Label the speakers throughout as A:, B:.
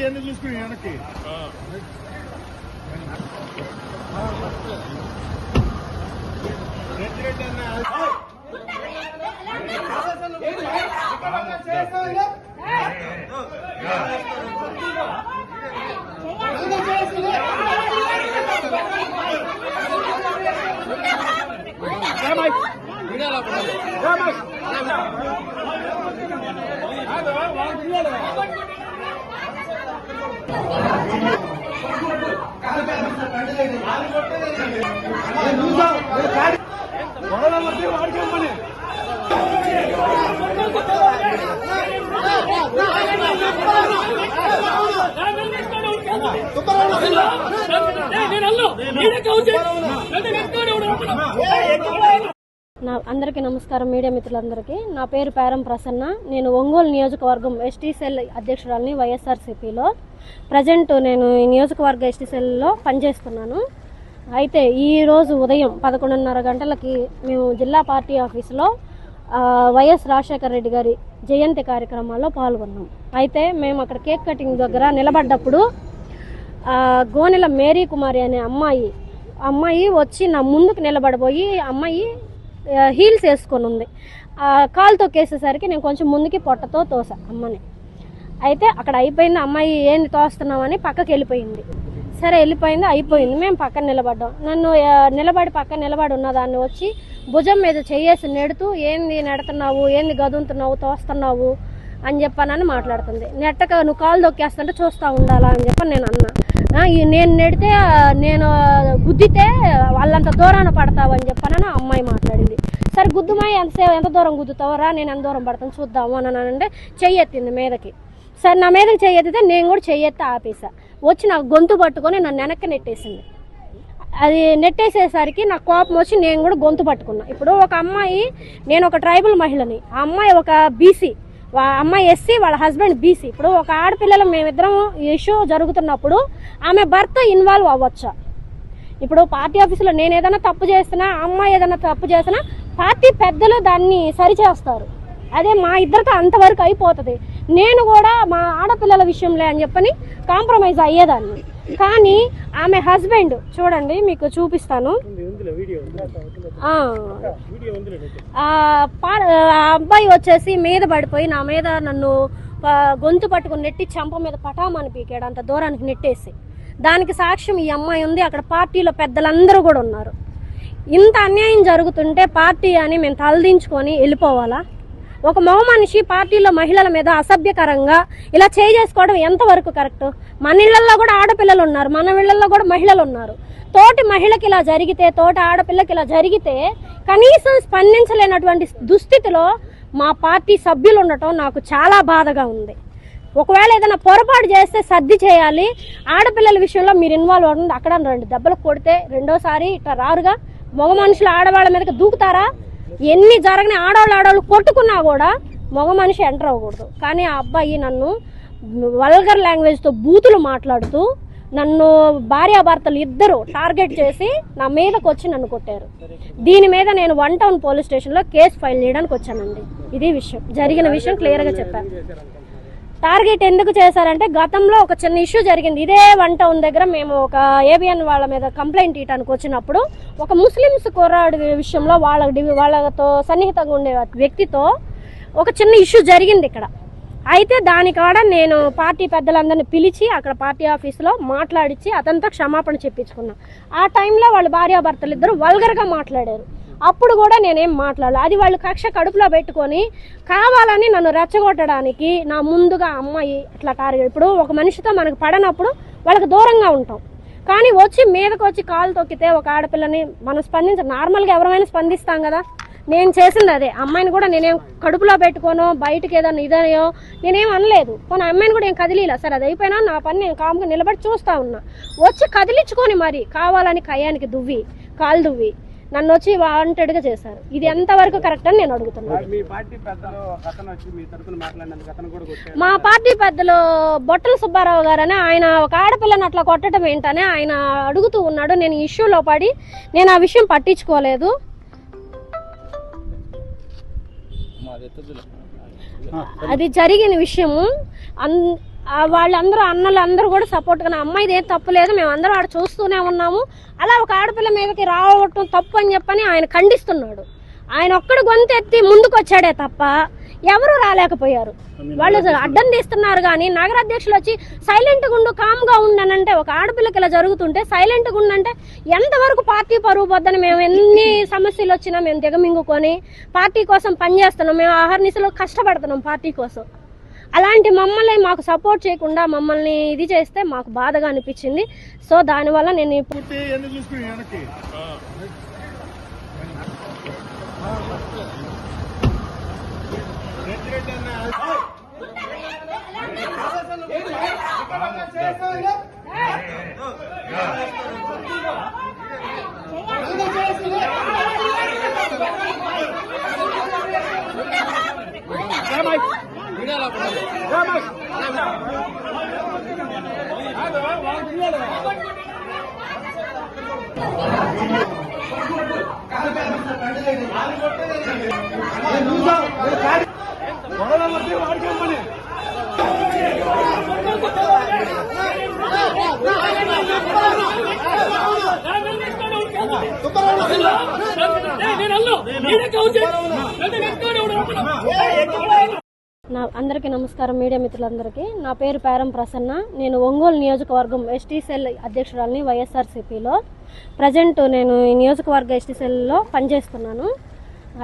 A: ఎందుకు చూసుకుని వెనక్కి
B: అందరికీ నమస్కారం. మీడియా మిత్రులందరికీ నా పేరు పేరం ప్రసన్న. నేను ఒంగోలు నియోజకవర్గం ఎస్టీ సెల్ అధ్యక్షురాలిని వైఎస్ఆర్సీపీలో. ప్రజెంట్ నేను ఈ నియోజకవర్గ ఎస్టీ సెల్లో పనిచేస్తున్నాను. అయితే ఈరోజు ఉదయం 11:30 గంటలకి మేము జిల్లా పార్టీ ఆఫీసులో వైఎస్ రాజశేఖర రెడ్డి గారి జయంతి కార్యక్రమాల్లో పాల్గొన్నాం. అయితే మేము అక్కడ కేక్ కటింగ్ దగ్గర నిలబడ్డప్పుడు గోనెల మేరీ కుమారి అనే అమ్మాయి వచ్చి నా ముందుకు నిలబడిపోయి అమ్మాయి హీల్స్ వేసుకొని ఉంది. కాలు తొక్కేసేసరికి నేను కొంచెం ముందుకి పొట్టతో తోసా అమ్మని. అయితే అక్కడ అయిపోయింది. అమ్మాయి ఏంది తోస్తున్నామని పక్కకి వెళ్ళిపోయింది. సరే వెళ్ళిపోయింది, అయిపోయింది. మేము పక్కన నిలబడ్డాం. నన్ను పక్కన నిలబడి ఉన్న దాన్ని వచ్చి భుజం మీద చెయ్యేసి నెడుతూ ఏంది నెడుతున్నావు, ఏంది గదుంతున్నావు, తోస్తున్నావు అని చెప్పానని మాట్లాడుతుంది. నెట్టక నువ్వు కాలు దొక్కేస్తుంటే చూస్తూ ఉండాలా అని చెప్పని నేను అన్నా. నేను నెడితే నేను గుద్దితే వాళ్ళంత దూరాన పడతావు అని చెప్పానని అమ్మాయి మాట్లాడింది. సరే గుద్దుమాయి ఎంత దూరం గుద్దుతావరా, నేను ఎంత దూరం పడతాను చూద్దాము అని అంటే చెయ్యెత్తింది మీదకి. సరే నా మీదకి చెయ్యెత్తితే నేను కూడా చెయ్యెత్తి ఆపేసా. వచ్చి నాకు గొంతు పట్టుకొని నన్ను వెనక్కి నెట్టేసింది. అది నెట్టేసేసరికి నాకు కోపం వచ్చి నేను కూడా గొంతు పట్టుకున్నా. ఇప్పుడు ఒక అమ్మాయి, నేను ఒక ట్రైబల్ మహిళని, ఆ అమ్మాయి ఒక బీసీ, అమ్మాయి ఎస్సీ, వాళ్ళ హస్బెండ్ బీసీ. ఇప్పుడు ఒక ఆడపిల్లలు మేమిద్దరం ఇష్యూ జరుగుతున్నప్పుడు ఆమె భర్త ఇన్వాల్వ్ అవ్వచ్చా? ఇప్పుడు పార్టీ ఆఫీసులో నేను ఏదైనా తప్పు చేసినా, అమ్మాయి ఏదైనా తప్పు చేసినా పార్టీ పెద్దలు దాన్ని సరిచేస్తారు. అదే మా ఇద్దరితో అంతవరకు అయిపోతుంది. నేను కూడా మా ఆడపిల్లల విషయంలో అని చెప్పని కాంప్రమైజ్ అయ్యేదాన్ని. కానీ ఆమె హస్బెండ్ చూడండి, మీకు చూపిస్తాను. ఆ అబ్బాయి వచ్చేసి మీద పడిపోయి నా మీద నన్ను గొంతు పట్టుకుని నెట్టి చెంప మీద పటామని పీకాడు, అంత దూరానికి నెట్టేసి. దానికి సాక్ష్యం ఈ అమ్మాయి ఉంది. అక్కడ పార్టీలో పెద్దలందరూ కూడా ఉన్నారు. ఇంత అన్యాయం జరుగుతుంటే పార్టీ అని మేము తలదించుకొని వెళ్ళిపోవాలా? ఒక మగ మనిషి పార్టీలో మహిళల మీద అసభ్యకరంగా ఇలా చేసుకోవడం ఎంతవరకు కరెక్ట్? మన ఇళ్లలో కూడా ఆడపిల్లలు ఉన్నారు, మన ఇళ్లలో కూడా మహిళలు ఉన్నారు. తోటి మహిళకి ఇలా జరిగితే, తోటి ఆడపిల్లకి ఇలా జరిగితే కనీసం స్పందించలేనటువంటి దుస్థితిలో మా పార్టీ సభ్యులు ఉండటం నాకు చాలా బాధగా ఉంది. ఒకవేళ ఏదైనా పొరపాటు చేస్తే సర్ది చేయాలి. ఆడపిల్లల విషయంలో మీరు ఇన్వాల్వ్ అవుతుంది. అక్కడ 2 దెబ్బలు కొడితే రెండోసారి ఇట్లా రారుగా. మగ మనుషులు ఆడవాళ్ళ మీదకి దూకుతారా? ఎన్ని జరగని ఆడవాళ్ళు కొట్టుకున్నా కూడా మగ మనిషి ఎంటర్ అవ్వకూడదు. కానీ ఆ అబ్బాయి నన్ను వల్గర్ లాంగ్వేజ్తో బూతులు మాట్లాడుతూ నన్ను భార్యాభర్తలు ఇద్దరు టార్గెట్ చేసి నా మీదకి వచ్చి నన్ను కొట్టారు. దీని మీద నేను 1 టౌన్ పోలీస్ స్టేషన్లో కేసు ఫైల్ చేయడానికి వచ్చానండి. ఇది విషయం, జరిగిన విషయం క్లియర్గా చెప్పాను. టార్గెట్ ఎందుకు చేశారంటే గతంలో ఒక చిన్న ఇష్యూ జరిగింది. ఇదే 1 టౌన్ దగ్గర మేము ఒక ఏబిఎన్ వాళ్ళ మీద కంప్లైంట్ ఇవ్వడానికి వచ్చినప్పుడు ఒక ముస్లిమ్స్ కుర్రాడు విషయంలో వాళ్ళతో సన్నిహితంగా ఉండే వ్యక్తితో ఒక చిన్న ఇష్యూ జరిగింది ఇక్కడ. అయితే దానికాడ నేను పార్టీ పెద్దలందరినీ పిలిచి అక్కడ పార్టీ ఆఫీసులో మాట్లాడించి అతనితో క్షమాపణ చెప్పించుకున్నా. ఆ టైంలో వాళ్ళ భార్యాభర్తలు ఇద్దరు వల్గర్గా మాట్లాడారు. అప్పుడు కూడా నేనేం మాట్లాడలేదు. అది వాళ్ళు కక్ష కడుపులో పెట్టుకొని కావాలని నన్ను రెచ్చగొట్టడానికి నా ముందుగా అమ్మాయి ఇట్లా టార్గెట్. ఇప్పుడు ఒక మనిషితో మనకు పడనప్పుడు వాళ్ళకి దూరంగా ఉంటాం, కానీ వచ్చి మీదకి వచ్చి కాలు తొక్కితే ఒక ఆడపిల్లని మనం నార్మల్గా ఎవరైనా స్పందిస్తాం కదా. నేను చేసింది అదే. అమ్మాయిని కూడా నేనేం కడుపులో పెట్టుకోనో బయటకు ఏదైనా ఇదనో నేనేం అనలేదు. కొన్ని అమ్మాయిని కూడా ఏం కదిలీలా. సరే అది అయిపోయినా నా పని నేను కాముగా నిలబడి చూస్తా ఉన్నా. వచ్చి కదిలించుకొని మరి కావాలని కయ్యానికి కాలు దువ్వి నన్ను వచ్చి వాంటెడ్గా చేశారు. ఇది ఎంతవరకు కరెక్ట్ అని నేను అడుగుతున్నాను. మా పార్టీ పెద్దలు బొట్టల సుబ్బారావు గారని ఆయన ఒక ఆడపిల్లని అట్లా కొట్టడం ఏంటని ఆయన అడుగుతూ ఉన్నాడు. నేను ఇష్యూలో పడి నేను ఆ విషయం పట్టించుకోలేదు. అది జరిగిన విషయము వాళ్ళందరూ అన్నలు అందరూ కూడా సపోర్ట్గా అమ్మాయిది ఏం తప్పు లేదు, మేమందరం ఆడ చూస్తూనే ఉన్నాము, అలా ఒక ఆడపిల్ల మీదకి రావటం తప్పు అని చెప్పని ఆయన ఖండిస్తున్నాడు. ఆయన ఒక్కడు గొంతెత్తి ముందుకు వచ్చాడే తప్ప ఎవరు రాలేకపోయారు. వాళ్ళు అడ్డం తీస్తున్నారు. కానీ నగర అధ్యక్షులు వచ్చి సైలెంట్గా ఉండు, కామ్గా ఉండనంటే, ఒక ఆడపిల్లకి ఇలా జరుగుతుంటే సైలెంట్గా ఉండంటే ఎంతవరకు పార్టీ పరువు పోద్దని మేము ఎన్ని సమస్యలు వచ్చినా మేము దిగమింగుకొని పార్టీ కోసం పనిచేస్తున్నాం. మేము అహర్నిశలో కష్టపడుతున్నాం పార్టీ కోసం. అలాంటి మమ్మల్ని మాకు సపోర్ట్ చేయకుండా మమ్మల్ని ఇది చేస్తే మాకు బాధగా అనిపించింది. సో దానివల్ల నేను అందరికీ నమస్కారం. మీడియా మిత్రులందరికీ నా పేరు పేరం ప్రసన్న. నేను ఒంగోలు నియోజకవర్గం ఎస్టీ సెల్ అధ్యక్షురాలిని వైఎస్ఆర్సీపీలో. ప్రజెంట్ నేను ఈ నియోజకవర్గ ఎస్టీ సెల్లో పనిచేస్తున్నాను.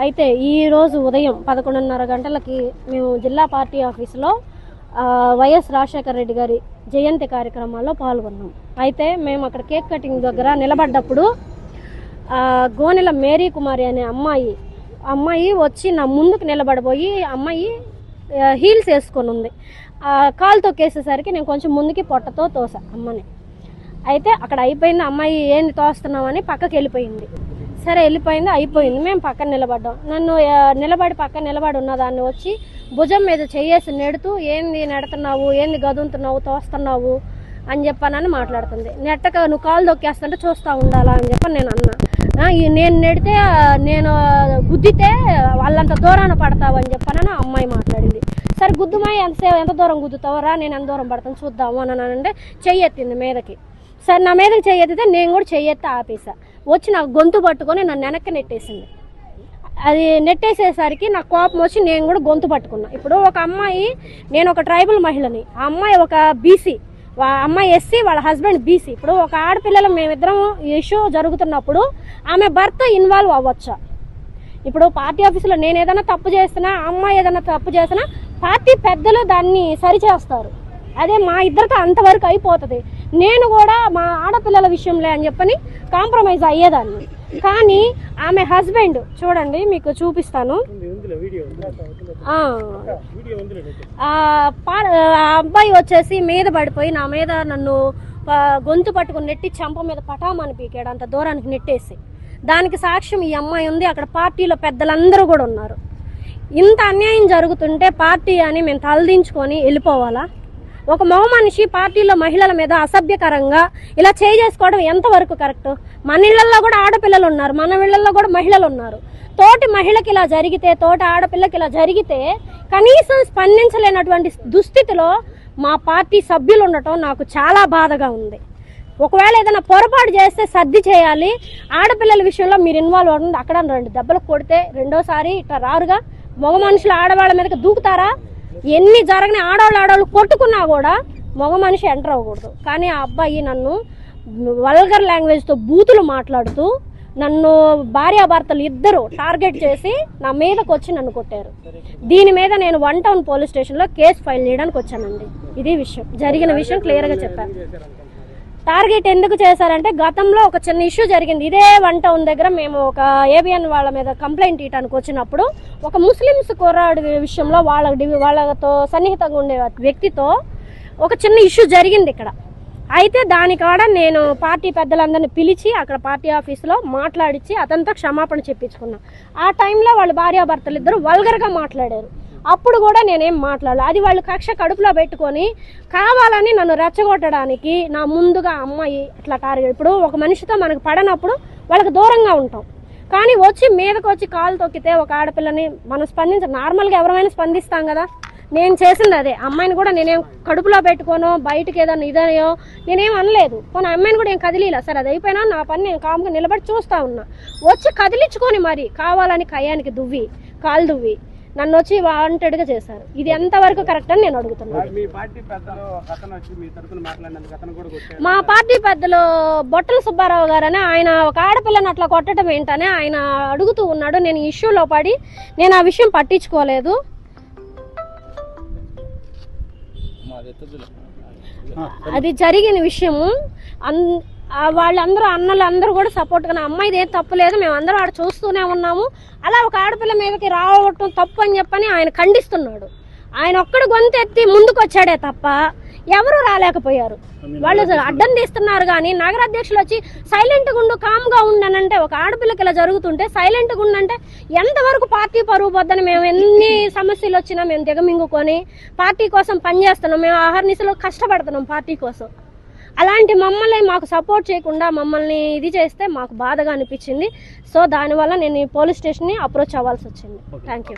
B: అయితే ఈరోజు ఉదయం 11:30 గంటలకి మేము జిల్లా పార్టీ ఆఫీసులో వైఎస్ రాజశేఖర రెడ్డి గారి జయంతి కార్యక్రమాల్లో పాల్గొన్నాం. అయితే మేము అక్కడ కేక్ కటింగ్ దగ్గర నిలబడ్డప్పుడు గోనెల మేరీ కుమారి అనే అమ్మాయి వచ్చి నా ముందుకు నిలబడిపోయి, అమ్మాయి హీల్స్ వేసుకొని ఉంది. కాలు తొక్కేసేసరికి నేను కొంచెం ముందుకి పొట్టతో తోసా అమ్మని. అయితే అక్కడ అయిపోయింది. అమ్మాయి ఏంది తోస్తున్నామని పక్కకి వెళ్ళిపోయింది. సరే వెళ్ళిపోయింది, అయిపోయింది. మేము పక్కన నిలబడ్డాం. నన్ను పక్కన నిలబడి ఉన్న దాన్ని వచ్చి భుజం మీద చెయ్యేసి నెడుతూ, ఏంది నెడుతున్నావు, ఏంది గదుంతున్నావు, తోస్తున్నావు అని చెప్పానని మాట్లాడుతుంది. నెట్టక నువ్వు కాలు దొక్కేస్తుంటే చూస్తూ ఉండాలా అని చెప్పని నేను అన్నా. నేను నెడితే, నేను గుద్దితే వాళ్ళంత దూరాన పడతావని చెప్పానని ఆ అమ్మాయి మాట్లాడింది. సరే గుద్దుమాయి ఎంత దూరం గుద్దుతావరా, నేను ఎంత దూరం పడతాను చూద్దాము అని అంటే చెయ్యెత్తింది మీదకి. సరే నా మీదకి చెయ్యెత్తితే నేను కూడా చెయ్యెత్తి ఆపేసా. వచ్చి నాకు గొంతు పట్టుకొని నన్ను వెనక్కి నెట్టేసింది. అది నెట్టేసేసరికి నాకు కోపం వచ్చి నేను కూడా గొంతు పట్టుకున్నా. ఇప్పుడు ఒక అమ్మాయి, నేను ఒక ట్రైబల్ మహిళని, ఆ అమ్మాయి ఒక బీసీ, అమ్మాయి ఎస్సీ, వాళ్ళ హస్బెండ్ బీసీ. ఇప్పుడు ఒక ఆడపిల్లలు మేమిద్దరం ఇష్యూ జరుగుతున్నప్పుడు ఆమె భర్త ఇన్వాల్వ్ అవ్వచ్చా? ఇప్పుడు పార్టీ ఆఫీసులో నేను ఏదైనా తప్పు చేస్తున్నా, అమ్మాయి ఏదైనా తప్పు చేసినా పార్టీ పెద్దలు దాన్ని సరిచేస్తారు. అదే మా ఇద్దరితో అంతవరకు అయిపోతుంది. నేను కూడా మా ఆడపిల్లల విషయంలో అని చెప్పని కాంప్రమైజ్ అయ్యేదాన్ని. కానీ ఆమె హస్బెండ్ చూడండి, మీకు చూపిస్తాను. అబ్బాయి వచ్చేసి మీద పడిపోయి నా మీద నన్ను గొంతు పట్టుకుని నెట్టి చంప మీద పటామని పీకాడు, అంత దూరానికి నెట్టేసి. దానికి సాక్ష్యం ఈ అమ్మాయి ఉంది. అక్కడ పార్టీలో పెద్దలందరూ కూడా ఉన్నారు. ఇంత అన్యాయం జరుగుతుంటే పార్టీ అని మేము తలదించుకొని వెళ్ళిపోవాలా? ఒక మగ మనిషి పార్టీలో మహిళల మీద అసభ్యకరంగా ఇలా చేసుకోవడం ఎంతవరకు కరెక్ట్? మన ఇళ్లలో కూడా ఆడపిల్లలు ఉన్నారు, మన ఇళ్లలో కూడా మహిళలు ఉన్నారు. తోటి మహిళకి ఇలా జరిగితే, తోటి ఆడపిల్లకి ఇలా జరిగితే కనీసం స్పందించలేనటువంటి దుస్థితిలో మా పార్టీ సభ్యులు ఉండటం నాకు చాలా బాధగా ఉంది. ఒకవేళ ఏదైనా పొరపాటు చేస్తే సర్ది చేయాలి. ఆడపిల్లల విషయంలో మీరు ఇన్వాల్వ్ అవుతుంది. అక్కడ 2 దెబ్బలు కొడితే రెండోసారి ఇట్లా రారుగా. మగ మనుషులు ఆడవాళ్ళ మీదకి దూకుతారా? ఎన్ని జరగని ఆడవాళ్ళు కొట్టుకున్నా కూడా మగ మనిషి ఎంటర్ అవ్వకూడదు. కానీ ఆ అబ్బాయి నన్ను వల్గర్ లాంగ్వేజ్తో బూతులు మాట్లాడుతూ నన్ను భార్యాభర్తలు ఇద్దరు టార్గెట్ చేసి నా మీదకి వచ్చి నన్ను కొట్టారు. దీని మీద నేను 1 టౌన్ పోలీస్ స్టేషన్లో కేసు ఫైల్ చేయడానికి వచ్చానండి. ఇది విషయం, జరిగిన విషయం క్లియర్గా చెప్పాను. టార్గెట్ ఎందుకు చేశారంటే గతంలో ఒక చిన్న ఇష్యూ జరిగింది. ఇదే 1 టౌన్ దగ్గర మేము ఒక ఏబిఎన్ వాళ్ళ మీద కంప్లైంట్ ఇవ్వడానికి వచ్చినప్పుడు ఒక ముస్లిమ్స్ కుర్రాడు విషయంలో వాళ్ళతో సన్నిహితంగా ఉండే వ్యక్తితో ఒక చిన్న ఇష్యూ జరిగింది ఇక్కడ. అయితే దానికాడ నేను పార్టీ పెద్దలందరినీ పిలిచి అక్కడ పార్టీ ఆఫీసులో మాట్లాడించి అతనితో క్షమాపణ చెప్పించుకున్నా. ఆ టైంలో వాళ్ళ భార్యాభర్తలు ఇద్దరు వల్గర్గా మాట్లాడారు. అప్పుడు కూడా నేనేం మాట్లాడలేదు. అది వాళ్ళు కక్ష కడుపులో పెట్టుకొని కావాలని నన్ను రెచ్చగొట్టడానికి నా ముందుగా అమ్మాయి ఇట్లా టార్గెట్. ఇప్పుడు ఒక మనిషితో మనకు పడనప్పుడు వాళ్ళకి దూరంగా ఉంటాం, కానీ వచ్చి మీదకి వచ్చి కాలు తొక్కితే ఒక ఆడపిల్లని మనం నార్మల్గా ఎవరైనా స్పందిస్తాం కదా. నేను చేసింది అదే. అమ్మాయిని కూడా నేనేం కడుపులో పెట్టుకోనో బయటకు ఏదన్నా ఇదయో నేనేం అనలేదు. పోనీ అమ్మాయిని కూడా ఏం కదిలీలా. సరే అది అయిపోయినా నా పని నేను కామ్గా నిలబడి చూస్తా ఉన్నా. వచ్చి కదిలించుకొని మరి కావాలని కయ్యానికి దువ్వి కాలు దువ్వి నన్ను వచ్చి వాంటెడ్గా చేశారు. ఇది ఎంతవరకు కరెక్ట్ అని నేను అడుగుతున్నాను. మా పార్టీ పెద్దలు బొట్టల సుబ్బారావు గారని ఆయన ఒక ఆడపిల్లని అట్లా కొట్టడం ఏంటని ఆయన అడుగుతూ ఉన్నాడు. నేను ఇష్యూలో పడి నేను ఆ విషయం పట్టించుకోలేదు. అది జరిగిన విషయము వాళ్ళందరూ అన్నలందరూ కూడా సపోర్ట్గా అమ్మాయిది ఏం తప్పులేదు, మేమందరం ఆడ చూస్తూనే ఉన్నాము. అలా ఒక ఆడపిల్ల మీదకి రావటం తప్పు అని చెప్పని ఆయన ఖండిస్తున్నాడు. ఆయన ఒక్కడు గొంతెత్తి ముందుకు వచ్చాడే తప్ప ఎవరు రాలేకపోయారు. వాళ్ళు అడ్డం తీస్తున్నారు. కానీ నగర అధ్యక్షులు వచ్చి సైలెంట్గా ఉండు కామ్గా ఉండనంటే ఒక ఆడపిల్లకి ఇలా జరుగుతుంటే సైలెంట్గా ఉండంటే ఎంతవరకు పార్టీ పరువు పోద్దని మేము ఎన్ని సమస్యలు వచ్చినా మేము దిగమింగుకొని పార్టీ కోసం పనిచేస్తున్నాం. మేము ఆహర్నిశలో కష్టపడుతున్నాం పార్టీ కోసం. అలాంటి మమ్మల్ని మాకు సపోర్ట్ చేయకుండా మమ్మల్ని ఇది చేస్తే మాకు బాధగా అనిపించింది. సో దానివల్ల నేను ఈ పోలీస్ స్టేషన్ని అప్రోచ్ అవ్వాల్సి వచ్చింది. Thank you.